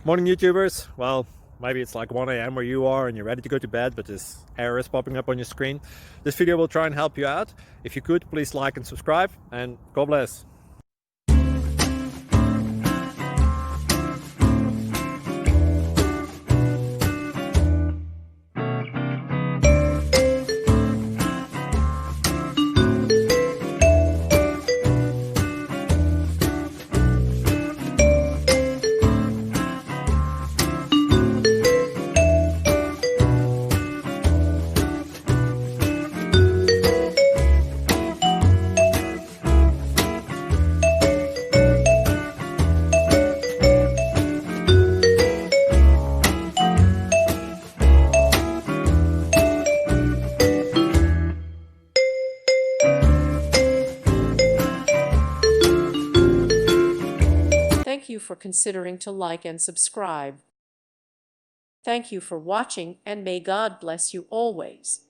Morning YouTubers. Well, maybe it's like 1 a.m. where you are and you're ready to go to bed, but this error is popping up on your screen. This video will try and help you out. If you could, please like and subscribe, and God bless. Thank you for considering to like and subscribe. Thank you for watching, and may God bless you always.